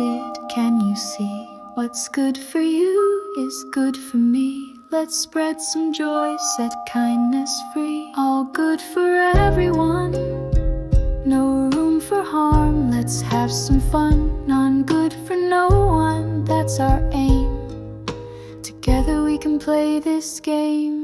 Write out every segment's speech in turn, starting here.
it, can you see? What's good for you is good for me. Let's spread some joy, set kindness free. All good for everyone, no room for harm. Let's have some fun, none good for no one. That's our aim. Together we can play this game.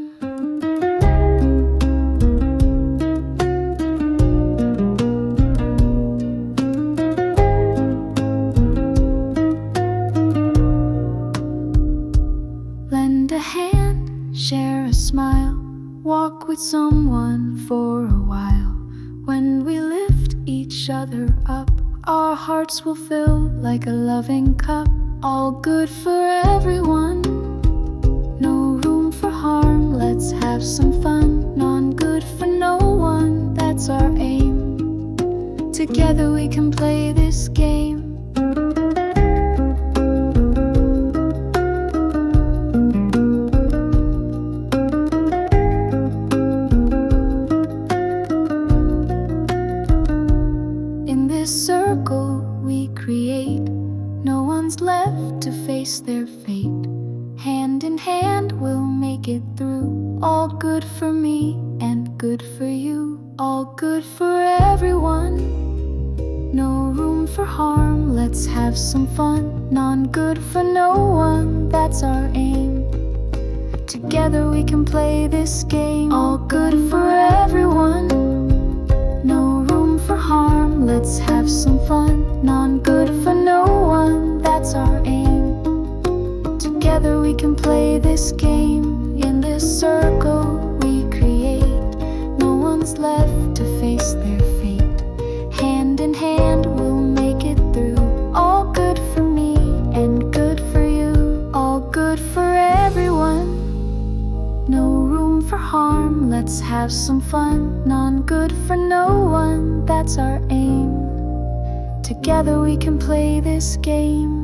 Lend a hand, share a smile, walk with someone for a while. When we lift each other up, our hearts will fill like a loving cup. All good for everyone, no room for harm. Let's have some fun, none good for no one. That's our aim. Together we can play this game. In this circle we create, no one's left to face their fate. Hand in hand we'll make it through. All good for me and good for you. All good for everyone, no room for harm. Let's have some fun, none good for no one. That's our aim. Together we can play this game. All good for everyone, no room for harm. Let's have some fun, none good for no one. That's our aim. Together we can play this game. In this circle we create, no one's left to face their fate. Hand in hand we'll make it through. All good for me and good for you. All good for everyone, no room for harm. Let's have some fun, none good for no one. That's our aim. Together we can play this game.